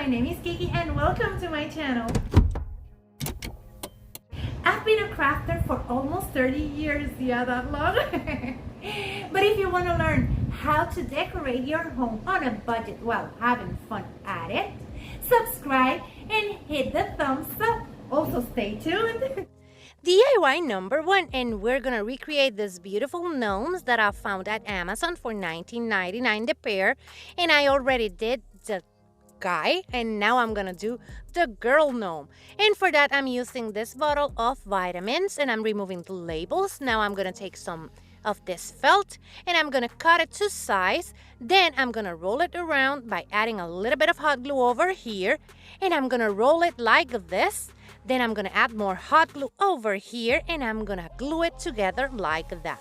my name is Kiki and welcome to my channel. I've been a crafter for almost 30 years, yeah, that long. But if you want to learn how to decorate your home on a budget while having fun at it, subscribe and hit the thumbs up. Also stay tuned. DIY number 1, and we're gonna recreate these beautiful gnomes that I found at Amazon for $19.99 the pair, and I already did the guy, and now I'm gonna do the girl gnome. And for that, I'm using this bottle of vitamins and I'm removing the labels. Now I'm gonna take some of this felt and I'm gonna cut it to size. Then I'm gonna roll it around by adding a little bit of hot glue over here, and I'm gonna roll it like this. Then I'm gonna add more hot glue over here and I'm gonna glue it together like that.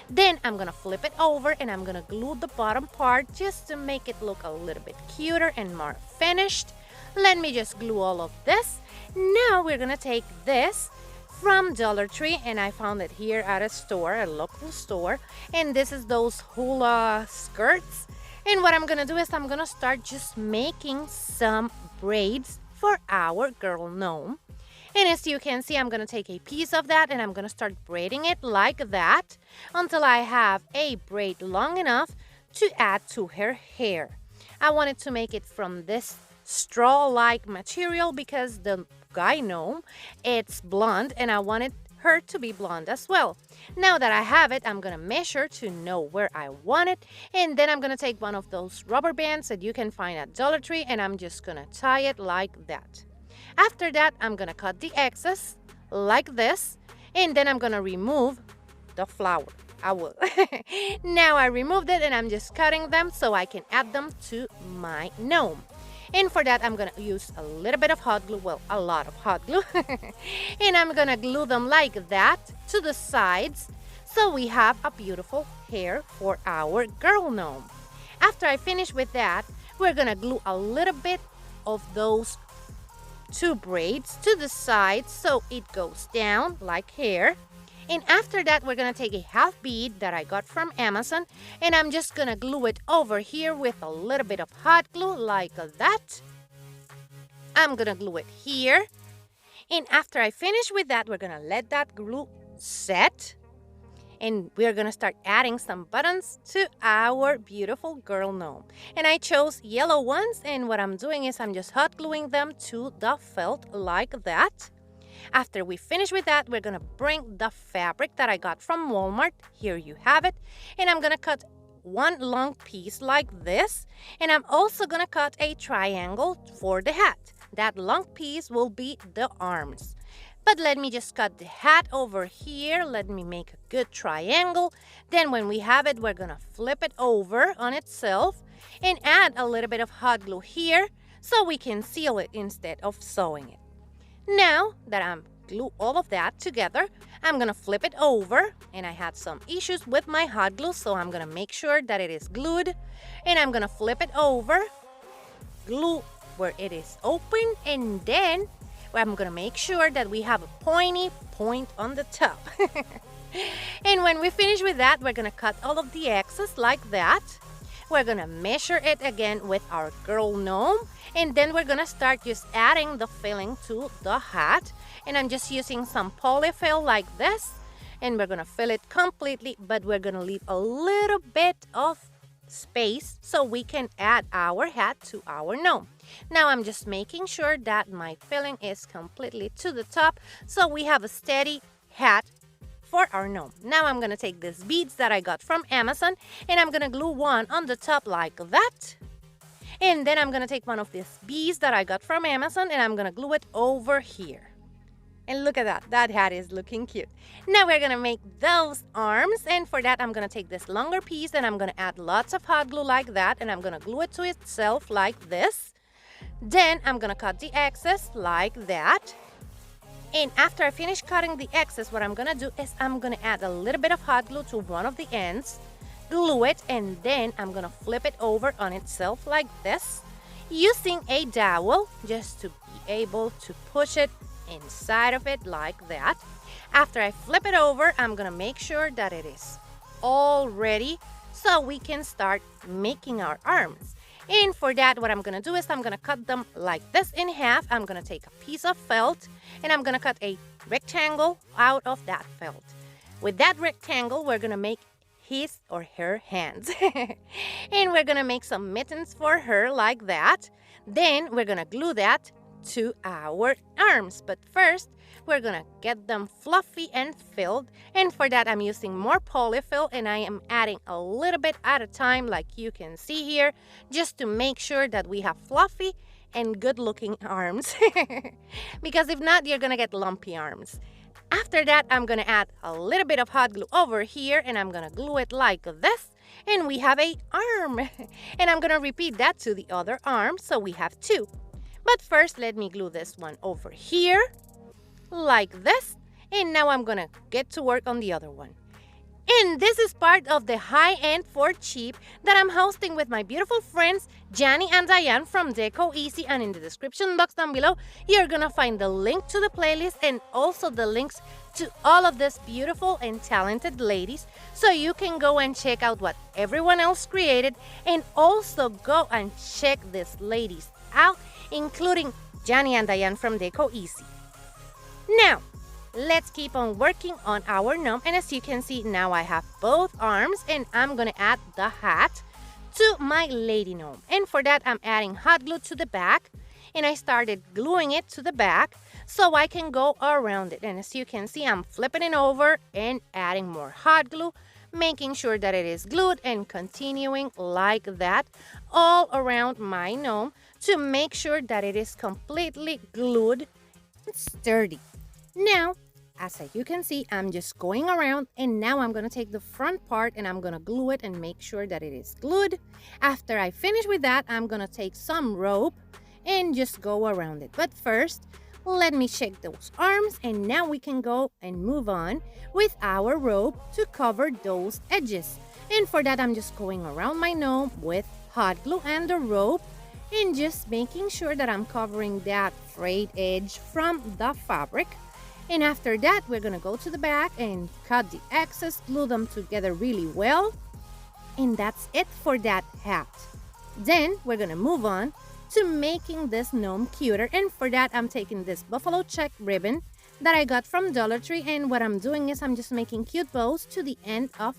Then I'm gonna flip it over and I'm gonna glue the bottom part just to make it look a little bit cuter and more finished. Let me just glue all of this. Now we're gonna take this from Dollar Tree, and I found it here at a store, a local store, and this is those hula skirts. And what I'm gonna do is I'm gonna start just making some braids for our girl gnome. And as you can see, I'm going to take a piece of that and I'm going to start braiding it like that until I have a braid long enough to add to her hair. I wanted to make it from this straw-like material because the guy gnome, it's blonde, and I wanted her to be blonde as well. Now that I have it, I'm going to measure to know where I want it, and then I'm going to take one of those rubber bands that you can find at Dollar Tree and I'm just going to tie it like that. After that, I'm going to cut the excess like this, and then I'm going to remove the flower. I will. Now I removed it and I'm just cutting them so I can add them to my gnome. And for that, I'm going to use a little bit of hot glue, well, a lot of hot glue. And I'm going to glue them like that to the sides so we have a beautiful hair for our girl gnome. After I finish with that, we're going to glue a little bit of those two braids to the sides so it goes down like hair. And after that, we're gonna take a half bead that I got from Amazon and I'm just gonna glue it over here with a little bit of hot glue like that. I'm gonna glue it here, and after I finish with that, we're gonna let that glue set. And we're going to start adding some buttons to our beautiful girl gnome. And I chose yellow ones, and what I'm doing is I'm just hot gluing them to the felt like that. After we finish with that, we're going to bring the fabric that I got from Walmart. Here you have it. And I'm going to cut one long piece like this. And I'm also going to cut a triangle for the hat. That long piece will be the arms. But let me just cut the hat over here. Let me make a good triangle. Then when we have it, we're going to flip it over on itself and add a little bit of hot glue here so we can seal it instead of sewing it. Now that I'm glue all of that together, I'm going to flip it over, and I had some issues with my hot glue, so I'm going to make sure that it is glued, and I'm going to flip it over, glue where it is open, and then I'm going to make sure that we have a pointy point on the top. And when we finish with that, we're going to cut all of the excess like that. We're going to measure it again with our girl gnome. And then we're going to start just adding the filling to the hat. And I'm just using some polyfill like this. And we're going to fill it completely, but we're going to leave a little bit of space so we can add our hat to our gnome. Now I'm just making sure that my filling is completely to the top so we have a steady hat for our gnome. Now I'm going to take these beads that I got from Amazon and I'm going to glue one on the top like that. And then I'm going to take one of these beads that I got from Amazon and I'm going to glue it over here. And look at that, that hat is looking cute. Now we're gonna make those arms, and for that I'm gonna take this longer piece and I'm gonna add lots of hot glue like that, and I'm gonna glue it to itself like this. Then I'm gonna cut the excess like that. And after I finish cutting the excess, what I'm gonna do is I'm gonna add a little bit of hot glue to one of the ends, glue it, and then I'm gonna flip it over on itself like this, using a dowel just to be able to push it inside of it like that. After I flip it over, I'm gonna make sure that it is all ready so we can start making our arms. And for that, what I'm going to do is I'm going to cut them like this in half. I'm going to take a piece of felt and I'm going to cut a rectangle out of that felt. With that rectangle, we're going to make his or her hands. And we're going to make some mittens for her like that. Then we're going to glue that to our arms. But first, we're going to get them fluffy and filled. And for that, I'm using more polyfill and I am adding a little bit at a time like you can see here, just to make sure that we have fluffy and good looking arms. Because if not, you're going to get lumpy arms. After that, I'm going to add a little bit of hot glue over here and I'm going to glue it like this. And we have an arm. And I'm going to repeat that to the other arm, so we have two. But first, let me glue this one over here, like this. And now I'm going to get to work on the other one. And this is part of the high-end for cheap that I'm hosting with my beautiful friends, Jani and Diane from DIYS. And in the description box down below, you're going to find the link to the playlist and also the links to all of these beautiful and talented ladies. So you can go and check out what everyone else created and also go and check these ladies out, including Jani and Diane from DIYS. Now, let's keep on working on our gnome. And as you can see, now I have both arms and I'm going to add the hat to my lady gnome. And for that, I'm adding hot glue to the back. And I started gluing it to the back so I can go around it. And as you can see, I'm flipping it over and adding more hot glue, making sure that it is glued and continuing like that all around my gnome to make sure that it is completely glued and sturdy. Now, as you can see, I'm just going around and now I'm going to take the front part and I'm going to glue it and make sure that it is glued. After I finish with that, I'm going to take some rope and just go around it. But first, let me check those arms and now we can go and move on with our rope to cover those edges. And for that, I'm just going around my gnome with hot glue and the rope and just making sure that I'm covering that frayed edge from the fabric. And after that, we're going to go to the back and cut the excess, glue them together really well. And that's it for that hat. Then we're going to move on to making this gnome cuter. And for that, I'm taking this buffalo check ribbon that I got from Dollar Tree. And what I'm doing is I'm just making cute bows to the end of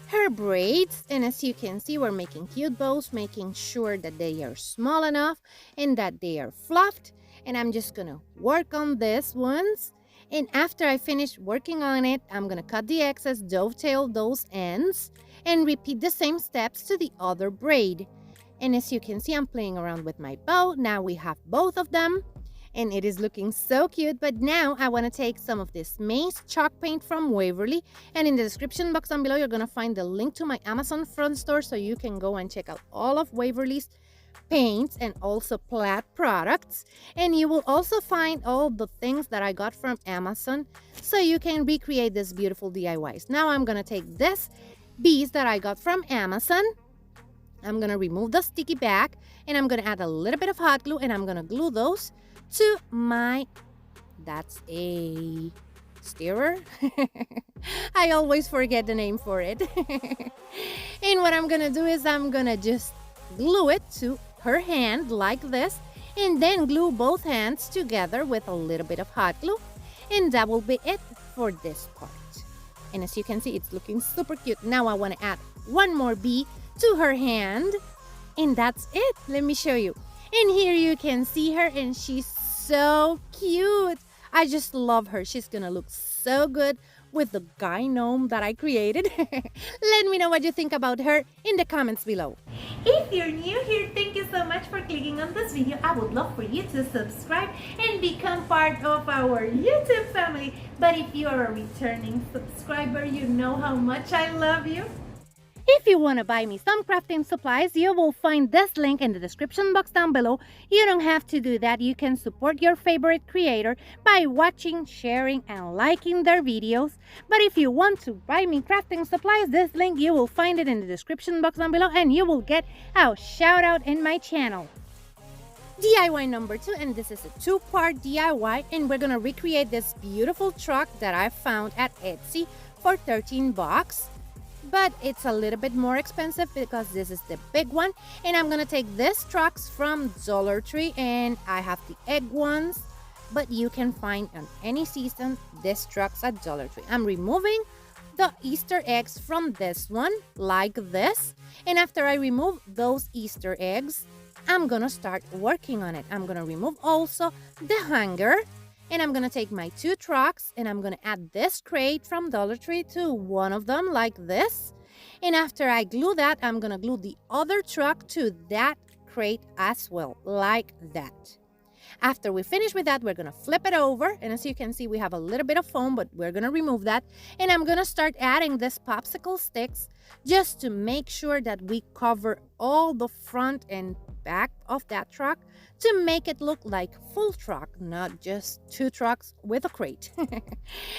her braids. And as you can see, we're making cute bows, making sure that they are small enough and that they are fluffed. And I'm just going to work on this ones. And after I finish working on it, I'm going to cut the excess, dovetail those ends, and repeat the same steps to the other braid. And as you can see, I'm playing around with my bow. Now we have both of them, and it is looking so cute. But now I want to take some of this Maze chalk paint from Waverly. And in the description box down below, you're going to find the link to my Amazon front store so you can go and check out all of Waverly's paints and also plaid products, and you will also find all the things that I got from Amazon so you can recreate this beautiful DIYs. Now I'm gonna take this beads that I got from Amazon. I'm gonna remove the sticky back and I'm gonna add a little bit of hot glue and I'm gonna glue those to my, that's a stirrer. I always forget the name for it. And what I'm gonna do is I'm gonna just glue it to her hand like this and then glue both hands together with a little bit of hot glue, and that will be it for this part. And as you can see, it's looking super cute. Now I want to add one more bee to her hand, and that's it. Let me show you. And here you can see her, and she's so cute. I just love her. She's gonna look so good with the guy gnome that I created. Let me know what you think about her in the comments below. If you're new here, thank you so much for clicking on this video. I would love for you to subscribe and become part of our YouTube family. But if you are a returning subscriber, you know how much I love you. If you want to buy me some crafting supplies, you will find this link in the description box down below. You don't have to do that. You can support your favorite creator by watching, sharing, and liking their videos. But if you want to buy me crafting supplies, this link, you will find it in the description box down below and you will get a shout out in my channel. DIY number 2, and this is a 2-part DIY, and we're going to recreate this beautiful truck that I found at Etsy for $13. but it's a little bit more expensive because this is the big one. And I'm gonna take these trucks from Dollar Tree, and I have the egg ones, but you can find on any season these trucks at Dollar Tree. I'm removing the Easter eggs from this one like this, and after I remove those Easter eggs, I'm gonna start working on it. I'm gonna remove also the hanger, and I'm gonna take my 2 trucks and I'm gonna add this crate from Dollar Tree to one of them like this. And after I glue that, I'm gonna glue the other truck to that crate as well, like that. After we finish with that, we're gonna flip it over, and as you can see, we have a little bit of foam, but we're gonna remove that. And I'm gonna start adding this popsicle sticks just to make sure that we cover all the front and back of that truck to make it look like full truck, not just 2 trucks with a crate.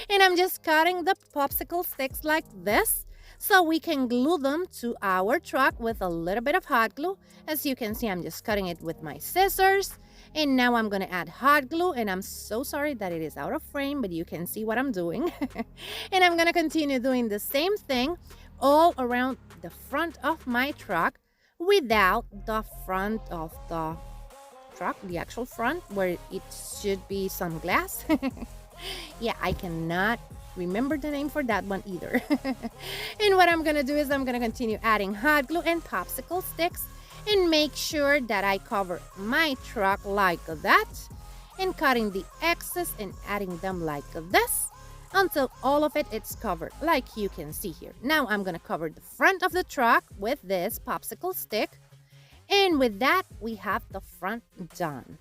And I'm just cutting the popsicle sticks like this so we can glue them to our truck with a little bit of hot glue. As you can see, I'm just cutting it with my scissors. And now I'm gonna add hot glue, and I'm so sorry that it is out of frame, but you can see what I'm doing. And I'm gonna continue doing the same thing all around the front of my truck without the front of the truck, the actual front where it should be some glass. Yeah, I cannot remember the name for that one either. And what I'm gonna do is I'm gonna continue adding hot glue and popsicle sticks and make sure that I cover my truck like that, and cutting the excess and adding them like this until all of it is covered like you can see here. Now I'm gonna cover the front of the truck with this popsicle stick, and with that we have the front done.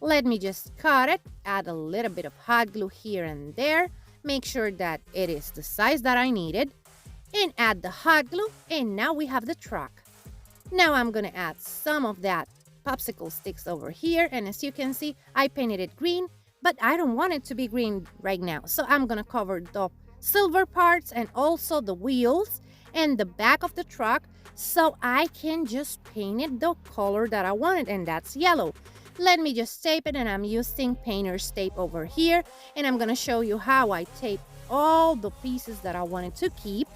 Let me just cut it, add a little bit of hot glue here and there, make sure that it is the size that I needed, and add the hot glue, and now we have the truck. Now I'm gonna add some of that popsicle sticks over here, and as you can see, I painted it green, but I don't want it to be green right now. So I'm gonna cover the silver parts and also the wheels and the back of the truck so I can just paint it the color that I wanted, and that's yellow. Let me just tape it, and I'm using painter's tape over here, and I'm gonna show you how I tape all the pieces that I wanted to keep,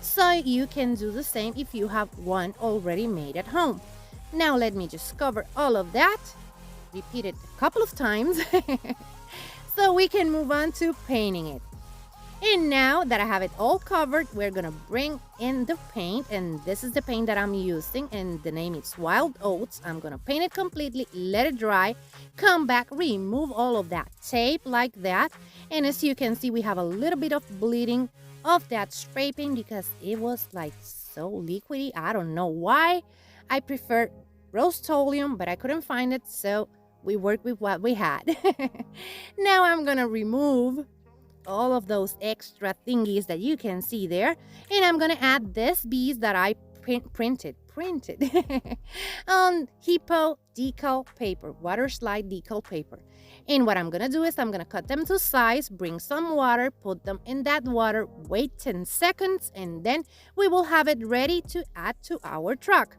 so you can do the same if you have one already made at home. Now let me just cover all of that, repeat it a couple of times, so we can move on to painting it. And now that I have it all covered, we're gonna bring in the paint, and this is the paint that I'm using, and the name is Wild Oats. I'm gonna paint it completely, let it dry, come back, remove all of that tape like that, and as you can see, we have a little bit of bleeding of that spray paint because it was like so liquidy. I don't know why. I prefer Rust-Oleum, but I couldn't find it, so we worked with what we had. Now I'm gonna remove all of those extra thingies that you can see there, and I'm gonna add this bees that I printed on Hippo decal paper, water slide decal paper. And what I'm gonna do is I'm gonna cut them to size, bring some water, put them in that water, wait 10 seconds, and then we will have it ready to add to our truck.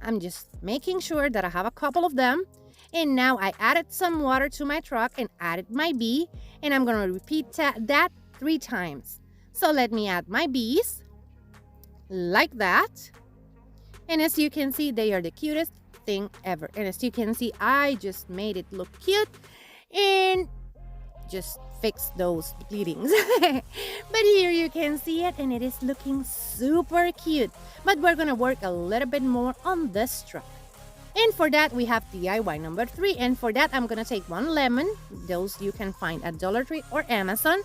I'm just making sure that I have a couple of them. And now I added some water to my truck and added my bee, and I'm gonna repeat that 3 times. So let me add my bees like that. And as you can see, they are the cutest thing ever. And as you can see, I just made it look cute and just fix those bleedings. But here you can see it, and it is looking super cute. But we're gonna work a little bit more on this truck. And for that, we have DIY number 3. And for that, I'm gonna take 1 lemon. Those you can find at Dollar Tree or Amazon.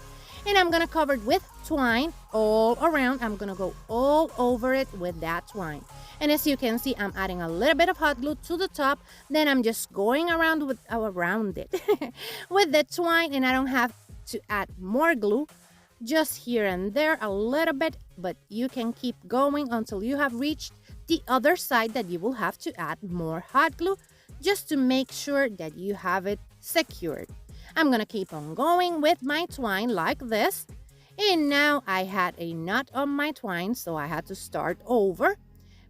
And I'm gonna cover it with twine all around. I'm gonna go all over it with that twine. And as you can see, I'm adding a little bit of hot glue to the top. Then I'm just going around it with the twine, and I don't have to add more glue. Just here and there a little bit, but you can keep going until you have reached the other side that you will have to add more hot glue just to make sure that you have it secured. I'm gonna keep on going with my twine like this, and now I had a knot on my twine, so I had to start over.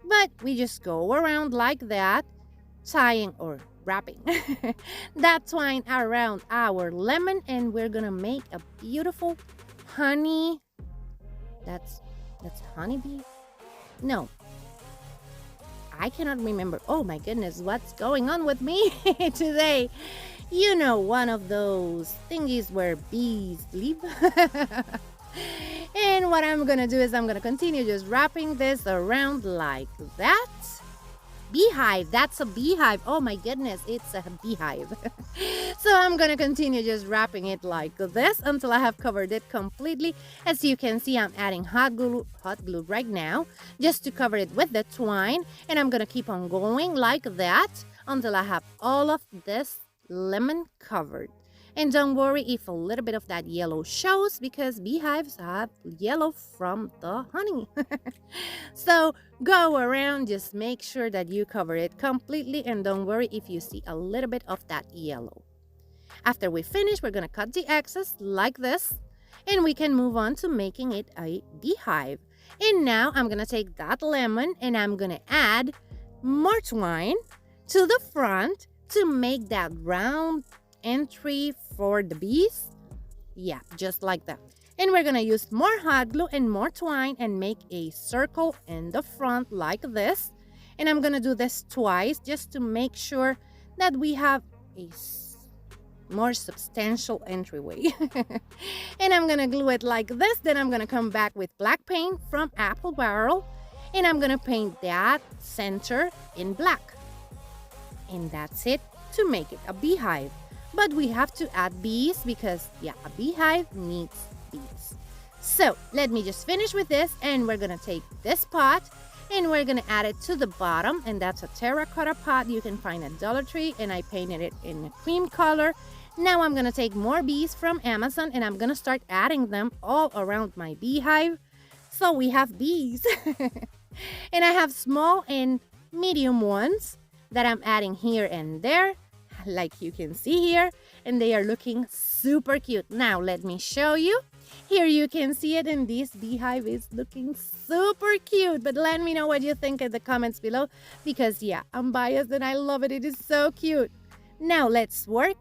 But we just go around like that, tying or wrapping that twine around our lemon, and we're gonna make a beautiful honey. That's That's honeybee? No, I cannot remember. Oh my goodness, what's going on with me today? You know, one of those thingies where bees live. And what I'm gonna do is I'm gonna continue just wrapping this around like that. Beehive, that's a beehive. Oh my goodness, it's a beehive. So I'm gonna continue just wrapping it like this until I have covered it completely. As you can see, I'm adding hot glue right now just to cover it with the twine, and I'm gonna keep on going like that until I have all of this lemon covered. And don't worry if a little bit of that yellow shows, because beehives have yellow from the honey. So go around, just make sure that you cover it completely, and don't worry if you see a little bit of that yellow. After we finish, we're going to cut the excess like this, and we can move on to making it a beehive. And now I'm going to take that lemon and I'm going to add more twine to the front to make that round entry for the bees. Yeah, just like that. And we're gonna use more hot glue and more twine and make a circle in the front like this. And I'm gonna do this twice just to make sure that we have a more substantial entryway. And I'm gonna glue it like this. Then I'm gonna come back with black paint from Apple Barrel, and I'm gonna paint that center in black. And that's it to make it a beehive. But we have to add bees because, yeah, a beehive needs bees. So let me just finish with this, and we're gonna take this pot and we're gonna add it to the bottom, and that's a terracotta pot you can find at Dollar Tree, and I painted it in a cream color. Now I'm gonna take more bees from Amazon and I'm gonna start adding them all around my beehive. So we have bees. And I have small and medium ones that I'm adding here and there, like you can see here, and they are looking super cute. Now let me show you. Here you can see it, and this beehive is looking super cute. But let me know what you think in the comments below, because yeah, I'm biased and I love it. It is so cute. Now let's work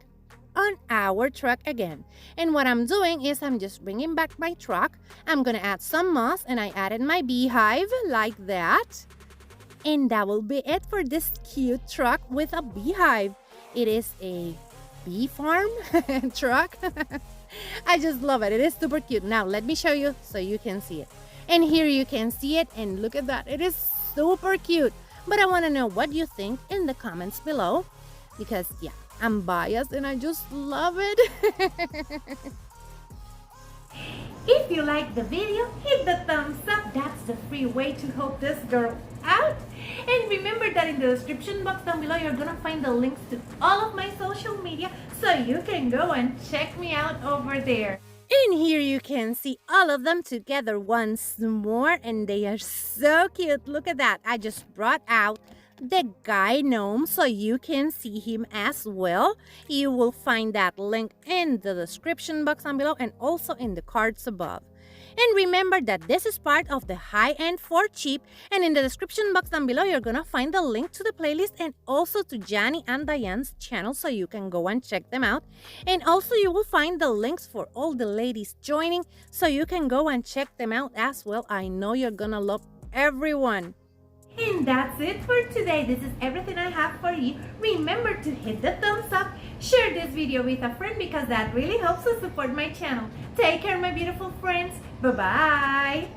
on our truck again. And what I'm doing is I'm just bringing back my truck. I'm gonna add some moss, and I added my beehive like that. And that will be it for this cute truck with a beehive. It is a bee farm truck. I just love it. It is super cute. Now let me show you so you can see it. And here you can see it, and look at that. It is super cute. But I want to know what you think in the comments below, because yeah, I'm biased and I just love it. If you like the video, hit the thumbs up. That's the free way to help this girl out. And remember that in the description box down below, you're gonna find the links to all of my social media, so you can go and check me out over there. And here you can see all of them together once more, and they are so cute. Look at that. I just brought out the guy gnome so you can see him as well. You will find that link in the description box down below and also in the cards above. And remember that this is part of the high-end for cheap, and in the description box down below you're gonna find the link to the playlist and also to Johnny and Diane's channel, so you can go and check them out. And also you will find the links for all the ladies joining, so you can go and check them out as well. I know you're gonna love everyone. And that's it for today. This is everything I have for you. Remember to hit the thumbs up, share this video with a friend, because that really helps to support my channel. Take care, my beautiful friends. Bye-bye.